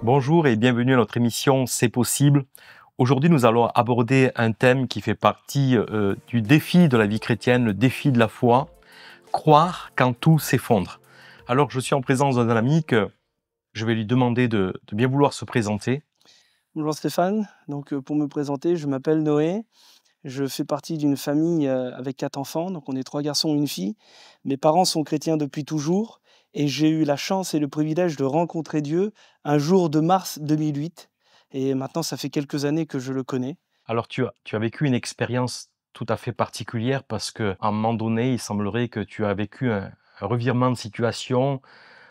Bonjour et bienvenue à notre émission C'est possible. Aujourd'hui, nous allons aborder un thème qui fait partie du défi de la vie chrétienne, le défi de la foi, croire quand tout s'effondre. Alors, je suis en présence d'un ami que je vais lui demander de bien vouloir se présenter. Bonjour Stéphane, pour me présenter, je m'appelle Noé, je fais partie d'une famille avec 4 enfants, donc on est 3 garçons et une fille. Mes parents sont chrétiens depuis toujours et j'ai eu la chance et le privilège de rencontrer Dieu un jour de mars 2008 et maintenant ça fait quelques années que je le connais. Alors, tu as vécu une expérience tout à fait particulière parce qu'à un moment donné, il semblerait que tu as vécu un revirement de situation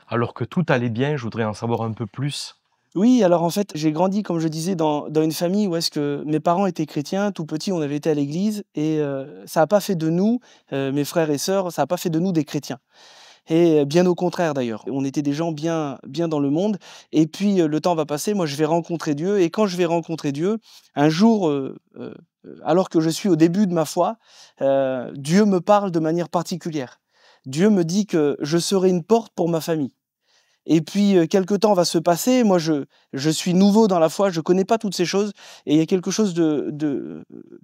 alors que tout allait bien. Je voudrais en savoir un peu plus. Oui, alors en fait, j'ai grandi, comme je disais, dans une famille où est-ce que mes parents étaient chrétiens. Tout petit, on avait été à l'église et ça n'a pas fait de nous, mes frères et sœurs, ça n'a pas fait de nous des chrétiens. Et bien au contraire d'ailleurs. On était des gens bien dans le monde et puis, le temps va passer, moi je vais rencontrer Dieu et quand je vais rencontrer Dieu, un jour, alors que je suis au début de ma foi, Dieu me parle de manière particulière. Dieu me dit que je serai une porte pour ma famille et puis, quelque temps va se passer, moi je suis nouveau dans la foi, je connais pas toutes ces choses et il y a quelque chose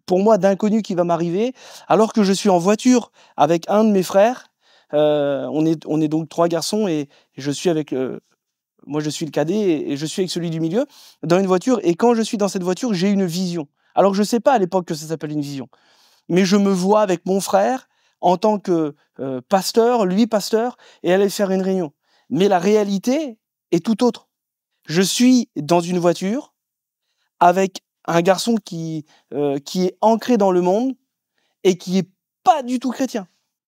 pour moi d'inconnu qui va m'arriver alors que je suis en voiture avec un de mes frères. On est donc 3 garçons et je suis avec, moi je suis le cadet et je suis avec celui du milieu, dans une voiture et quand je suis dans cette voiture, j'ai une vision. Alors je sais pas à l'époque que ça s'appelle une vision, mais je me vois avec mon frère en tant que, pasteur, lui pasteur et aller faire une réunion. Mais la réalité est tout autre. Je suis dans une voiture avec un garçon qui est ancré dans le monde et qui est pas du tout chrétien.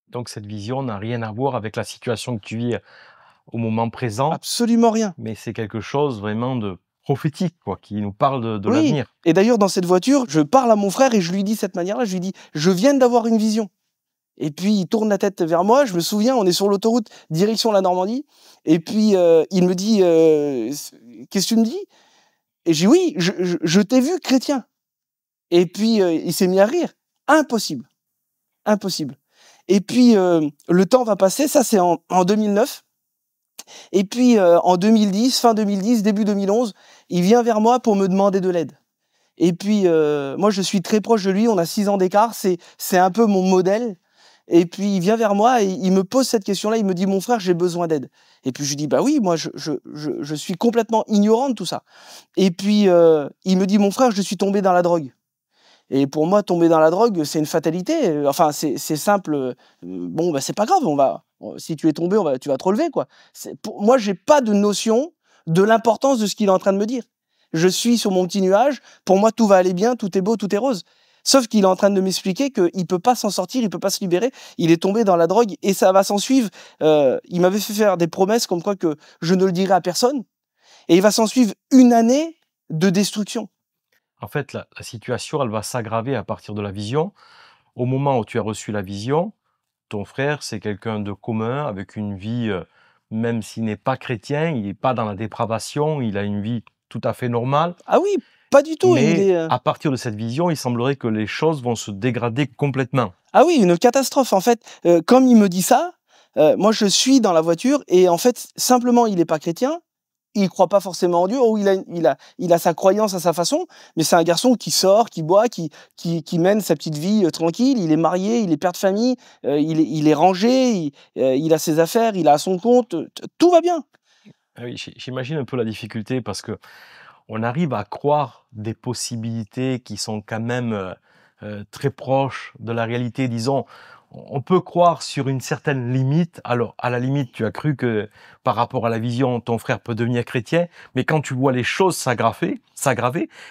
Donc, cette vision n'a rien à voir avec la situation que tu vis au moment présent. Absolument rien. Mais c'est quelque chose vraiment de prophétique, quoi, qui nous parle de Oui, l'avenir. et d'ailleurs dans cette voiture, je parle à mon frère et je lui dis de cette manière-là, je lui dis: «Je viens d'avoir une vision» et puis il tourne la tête vers moi, je me souviens, on est sur l'autoroute direction la Normandie et puis, il me dit: «Qu'est-ce que tu me dis?» et j'ai dit: «Oui, je t'ai vu chrétien» et puis, il s'est mis à rire. Impossible, impossible et puis, le temps va passer, ça c'est en 2009 et puis, en 2010, fin 2010, début 2011, il vient vers moi pour me demander de l'aide. Et puis, moi, je suis très proche de lui, on a 6 ans d'écart, c'est un peu mon modèle et puis il vient vers moi et il me pose cette question-là, il me dit: «Mon frère, j'ai besoin d'aide» et puis je lui dis: «Bah oui, moi je suis complètement ignorant de tout ça» et puis, il me dit: «Mon frère, je suis tombé dans la drogue» et pour moi, tomber dans la drogue, c'est une fatalité, enfin, c'est simple, bon, bah, c'est pas grave, si tu es tombé, tu vas te relever, quoi. Pour moi, j'ai pas de notion de l'importance de ce qu'il est en train de me dire. Je suis sur mon petit nuage, pour moi, tout va aller bien, tout est beau, tout est rose. Sauf qu'il est en train de m'expliquer qu'il peut pas s'en sortir, il peut pas se libérer, il est tombé dans la drogue et ça va s'en suivre. Il m'avait fait faire des promesses comme quoi que je ne le dirai à personne et il va s'en suivre une année de destruction. En fait, la situation, elle va s'aggraver à partir de la vision. Au moment où tu as reçu la vision, ton frère, c'est quelqu'un de commun, avec une vie, même s'il n'est pas chrétien, il n'est pas dans la dépravation, il a une vie tout à fait normale. Ah oui, pas du tout, il Mais est, à partir de cette vision, il semblerait que les choses vont se dégrader complètement. ah oui, une catastrophe en fait, comme il me dit ça, moi je suis dans la voiture et en fait, simplement il est pas chrétien, il croit pas forcément en Dieu ou il a sa croyance à sa façon, mais c'est un garçon qui sort, qui boit, qui mène sa petite vie, tranquille. Il est marié, il est père de famille, il est rangé, il a ses affaires, il a son compte, tout va bien. Ah oui, j'imagine un peu la difficulté parce que on arrive à croire des possibilités qui sont quand même, très proches de la réalité. Disons, on peut croire sur une certaine limite. Alors, à la limite, tu as cru que par rapport à la vision, ton frère peut devenir chrétien, mais quand tu vois les choses s'aggraver,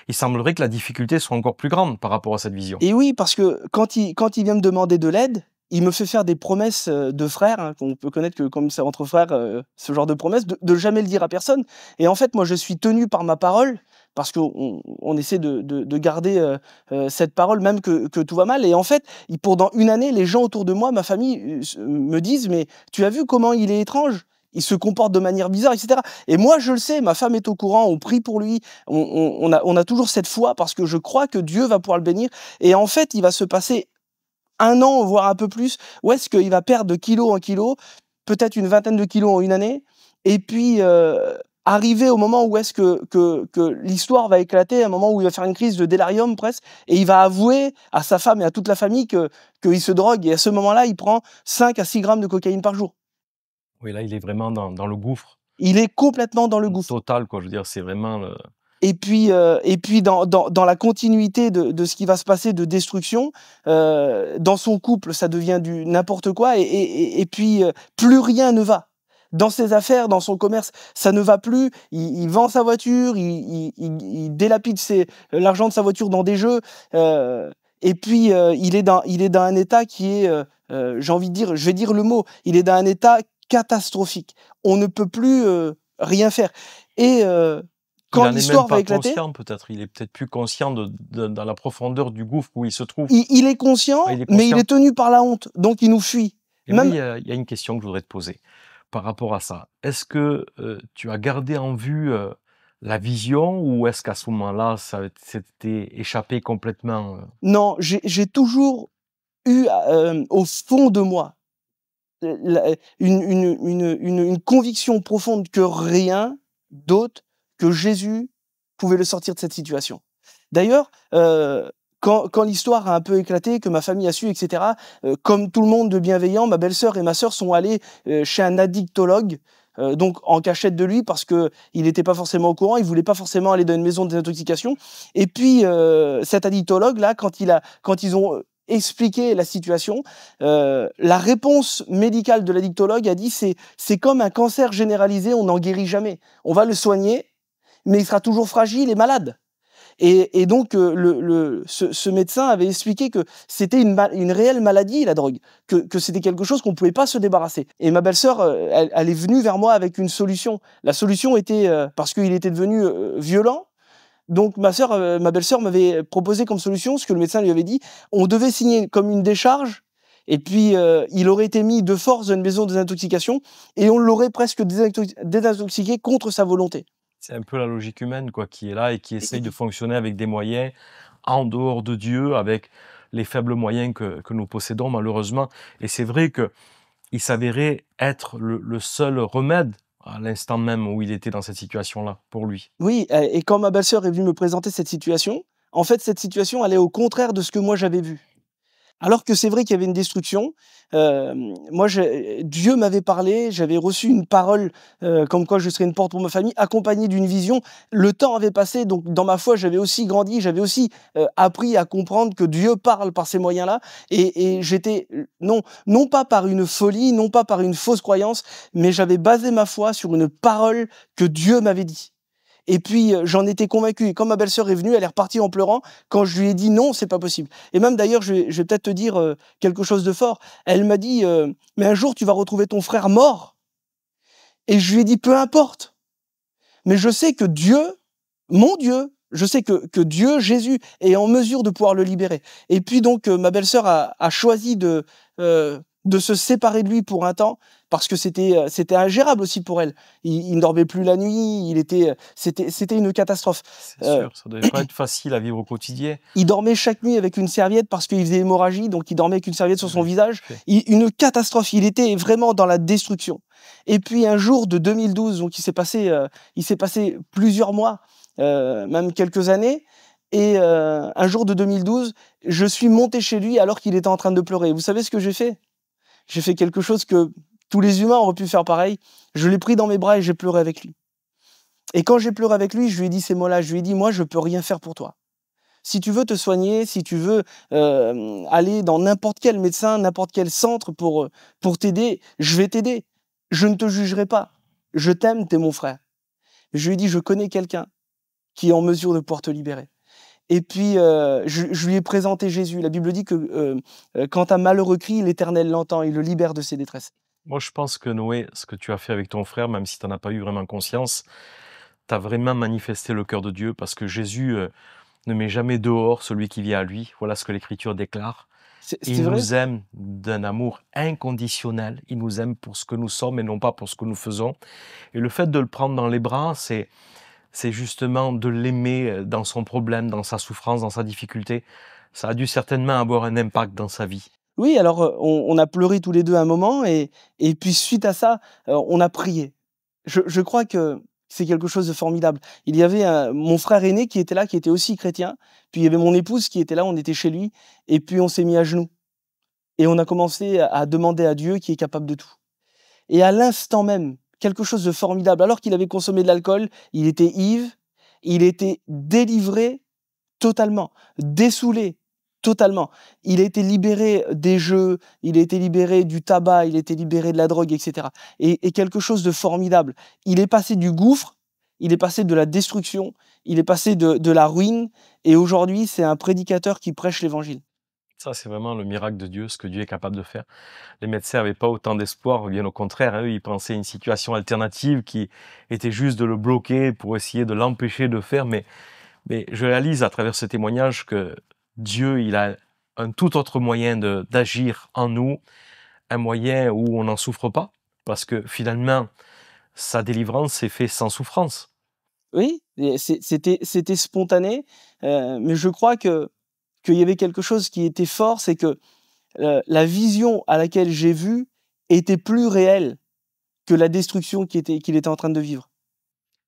il semblerait que la difficulté soit encore plus grande par rapport à cette vision. Et oui, parce que quand il vient me demander de l'aide, il me fait faire des promesses, de frères, hein, qu'on peut connaître que comme c'est entre frères, ce genre de promesses, de jamais le dire à personne. Et en fait, moi, je suis tenu par ma parole parce qu'on essaie de garder, cette parole même que tout va mal. Et en fait, pendant une année, les gens autour de moi, ma famille, me disent: «Mais tu as vu comment il est étrange? Il se comporte de manière bizarre» et cetera. Et moi, je le sais, ma femme est au courant, on prie pour lui, on a toujours cette foi parce que je crois que Dieu va pouvoir le bénir et en fait, il va se passer 1 an, voire un peu plus, où est-ce qu'il va perdre de kilo en kilo, peut-être une vingtaine de kilos en une année et puis, arriver au moment où est-ce que l'histoire va éclater, un moment où il va faire une crise de délirium presque, et il va avouer à sa femme et à toute la famille qu'il se drogue, et à ce moment-là, il prend 5 à 6 grammes de cocaïne par jour. Oui, là, il est vraiment dans le gouffre Il est complètement dans le gouffre. total, quoi. Je veux dire, c'est vraiment le Et puis dans la continuité de ce qui va se passer de destruction, dans son couple, ça devient du n'importe quoi, et puis plus rien ne va. Dans ses affaires, dans son commerce, ça ne va plus. Il vend sa voiture, il délapide l'argent de sa voiture dans des jeux, et puis il est dans un état qui est, j'ai envie de dire, je vais dire le mot, il est dans un état catastrophique. On ne peut plus rien faire. Et il quand en est même l'histoire va pas éclater, conscient peut-être. Il est peut-être plus conscient dans la profondeur du gouffre où il se trouve. il est conscient, Ah, il est mais il conscient. est tenu par la honte, donc il nous fuit. Et moi, Même il y a une question que je voudrais te poser par rapport à ça. Est-ce que, tu as gardé en vue, la vision ou est-ce qu'à ce moment-là, ça s'était échappé complètement, non, j'ai toujours eu, au fond de moi, la une conviction profonde que rien d'autre que Jésus pouvait le sortir de cette situation. D'ailleurs, quand l'histoire a un peu éclaté, que ma famille a su, et cetera, comme tout le monde de bienveillant, ma belle-sœur et ma sœur sont allées, chez un addictologue, donc en cachette de lui parce qu'il n'était pas forcément au courant, il voulait pas forcément aller dans une maison de désintoxication. Et puis, cet addictologue-là, quand ils ont, expliqué la situation, la réponse médicale de l'addictologue a dit: «C'est comme un cancer généralisé, on n'en guérit jamais. On va le soigner, mais il sera toujours fragile et malade». Et donc, ce médecin avait expliqué que c'était une réelle maladie, la drogue, que c'était quelque chose qu'on ne pouvait pas se débarrasser. Et ma belle-sœur, elle est venue vers moi avec une solution. La solution était, parce qu'il était devenu violent, donc ma belle-sœur m'avait proposé comme solution ce que le médecin lui avait dit. On devait signer comme une décharge, et puis il aurait été mis de force dans une maison de désintoxication, et on l'aurait presque désintoxiqué contre sa volonté. c'est un peu la logique humaine, quoi, qui est là et qui essaye de fonctionner avec des moyens en dehors de Dieu, avec les faibles moyens que nous possédons malheureusement. Et c'est vrai qu'il s'avérait être le seul remède à l'instant même où il était dans cette situation-là, pour lui. Oui, et quand ma belle-sœur est venue me présenter cette situation, en fait, cette situation allait au contraire de ce que moi j'avais vu. Alors que c'est vrai qu'il y avait une destruction, moi Dieu m'avait parlé, j'avais reçu une parole, comme quoi je serais une porte pour ma famille, accompagnée d'une vision. Le temps avait passé, donc dans ma foi, j'avais aussi grandi, j'avais aussi, appris à comprendre que Dieu parle par ces moyens-là, et j'étais, non pas par une folie, non pas par une fausse croyance, mais j'avais basé ma foi sur une parole que Dieu m'avait dit. Et puis, j'en étais convaincu, et quand ma belle-sœur est venue, elle est repartie en pleurant quand je lui ai dit: «Non, c'est pas possible». Et même d'ailleurs, je vais peut-être te dire, quelque chose de fort. Elle m'a dit, «Mais un jour, tu vas retrouver ton frère mort». Et je lui ai dit: «Peu importe, mais je sais que Dieu, mon Dieu, je sais que Dieu, Jésus, est en mesure de pouvoir le libérer». Et puis donc, ma belle-sœur a choisi de se séparer de lui pour un temps, parce que c'était ingérable aussi pour elle. Il ne dormait plus la nuit, c'était une catastrophe. C'est Heu, sûr, ça devait pas être facile à vivre au quotidien. il dormait chaque nuit avec une serviette parce qu'il faisait hémorragie, donc il dormait avec une serviette sur son Ouais, visage. OK. Une catastrophe, il était vraiment dans la destruction. Et puis un jour de 2012, donc il s'est passé plusieurs mois, même quelques années, et un jour de 2012, je suis monté chez lui alors qu'il était en train de pleurer. Vous savez ce que j'ai fait? J'ai fait quelque chose que tous les humains auraient pu faire pareil. Je l'ai pris dans mes bras et j'ai pleuré avec lui. Et quand j'ai pleuré avec lui, je lui ai dit ces mots-là, je lui ai dit: «Moi, je peux rien faire pour toi. Si tu veux te soigner, si tu veux, aller dans n'importe quel médecin, n'importe quel centre pour t'aider, je vais t'aider. Je ne te jugerai pas. Je t'aime, tu es mon frère». Je lui ai dit: «Je connais quelqu'un qui est en mesure de pouvoir te libérer». Et puis, je lui ai présenté Jésus. La Bible dit que, quand un malheureux crie, l'Éternel l'entend, il le libère de ses détresses. Moi, je pense que Noé, ce que tu as fait avec ton frère, même si tu en as pas eu vraiment conscience, tu as vraiment manifesté le cœur de Dieu parce que Jésus, ne met jamais dehors celui qui vient à lui. Voilà ce que l'Écriture déclare. Et C'est il vrai? nous aime d'un amour inconditionnel. Il nous aime pour ce que nous sommes et non pas pour ce que nous faisons. Et le fait de le prendre dans les bras, c'est justement de l'aimer dans son problème, dans sa souffrance, dans sa difficulté. Ça a dû certainement avoir un impact dans sa vie. Oui, alors, on a pleuré tous les 2 un moment, et puis suite à ça, on a prié. Je crois que c'est quelque chose de formidable. Il y avait mon frère aîné qui était là, qui était aussi chrétien. Puis il y avait mon épouse qui était là, on était chez lui. Et puis on s'est mis à genoux. Et on a commencé à demander à Dieu qui est capable de tout. Et à l'instant même, quelque chose de formidable. Alors qu'il avait consommé de l'alcool, il était ivre, il était délivré totalement, dessoulé totalement. Il a été libéré des jeux, il a été libéré du tabac, il a été libéré de la drogue, etc. Et quelque chose de formidable. Il est passé du gouffre, il est passé de la destruction, il est passé de la ruine, et aujourd'hui, c'est un prédicateur qui prêche l'évangile. Ça, c'est vraiment le miracle de Dieu, ce que Dieu est capable de faire. Les médecins n'avaient pas autant d'espoir, bien au contraire, hein, eux, ils pensaient à une situation alternative qui était juste de le bloquer pour essayer de l'empêcher de faire. Mais je réalise à travers ce témoignage que Dieu, il a un tout autre moyen d'agir en nous, un moyen où on n'en souffre pas, parce que finalement, sa délivrance s'est faite sans souffrance. Oui, et c'était spontané, mais je crois qu'il y avait quelque chose qui était fort, c'est que la vision à laquelle j'ai vu était plus réelle que la destruction qu'il était en train de vivre.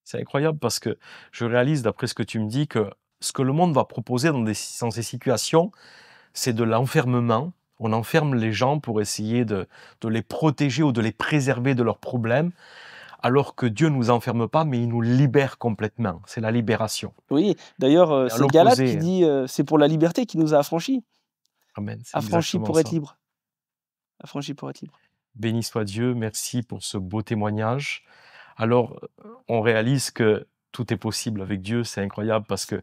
C'est incroyable parce que je réalise, d'après ce que tu me dis, que ce que le monde va proposer dans ces situations, c'est de l'enfermement. On enferme les gens pour essayer de les protéger ou de les préserver de leurs problèmes, alors que Dieu ne nous enferme pas, mais il nous libère complètement. C'est la libération. Oui, d'ailleurs, Et à c'est Galate qui l'opposé, dit, c'est pour la liberté qu'il nous a affranchis. amen, c'est Affranchis exactement pour être ça. libre. Affranchis pour être libre. Béni soit Dieu, merci pour ce beau témoignage. Alors, on réalise que tout est possible avec Dieu, c'est incroyable parce que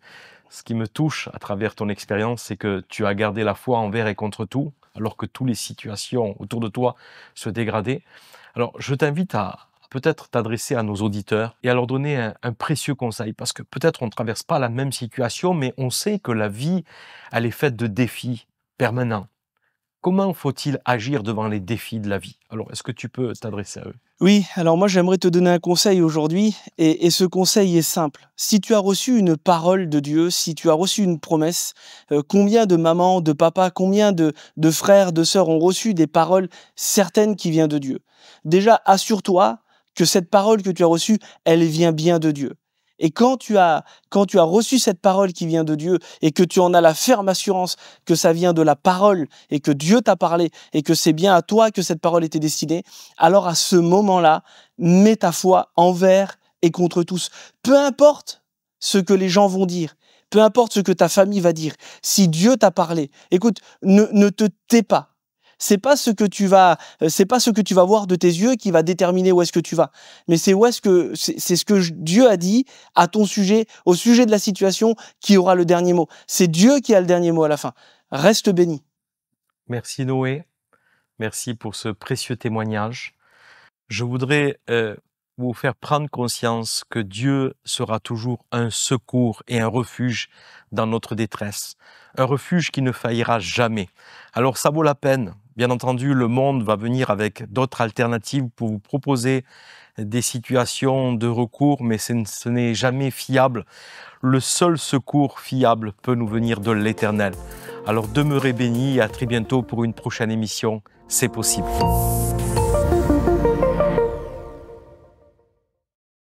ce qui me touche à travers ton expérience, c'est que tu as gardé la foi envers et contre tout, alors que toutes les situations autour de toi se dégradaient. Alors, je t'invite à peut-être t'adresser à nos auditeurs et à leur donner un précieux conseil, parce que peut-être on ne traverse pas la même situation, mais on sait que la vie, elle est faite de défis permanents. Comment faut-il agir devant les défis de la vie? Alors, est-ce que tu peux t'adresser à eux? Oui, alors moi j'aimerais te donner un conseil aujourd'hui, et ce conseil est simple. Si tu as reçu une parole de Dieu, si tu as reçu une promesse, combien de mamans, de papas, combien de frères, de sœurs ont reçu des paroles certaines qui viennent de Dieu? Déjà, assure-toi que cette parole que tu as reçue, elle vient bien de Dieu. Et quand tu as reçu cette parole qui vient de Dieu et que tu en as la ferme assurance que ça vient de la parole et que Dieu t'a parlé et que c'est bien à toi que cette parole était destinée, alors à ce moment-là, mets ta foi envers et contre tous. Peu importe ce que les gens vont dire, peu importe ce que ta famille va dire, si Dieu t'a parlé, écoute, ne te tais pas. C'est pas ce que tu vas voir de tes yeux qui va déterminer où est-ce que tu vas. Mais c'est ce que Dieu a dit à ton sujet, au sujet de la situation, qui aura le dernier mot. C'est Dieu qui a le dernier mot à la fin. Reste béni. Merci Noé, merci pour ce précieux témoignage. Je voudrais vous faire prendre conscience que Dieu sera toujours un secours et un refuge dans notre détresse, un refuge qui ne faillira jamais. Alors ça vaut la peine. Bien entendu, le monde va venir avec d'autres alternatives pour vous proposer des situations de recours, mais ce n'est jamais fiable. Le seul secours fiable peut nous venir de l'Éternel. Alors demeurez bénis et à très bientôt pour une prochaine émission. C'est possible.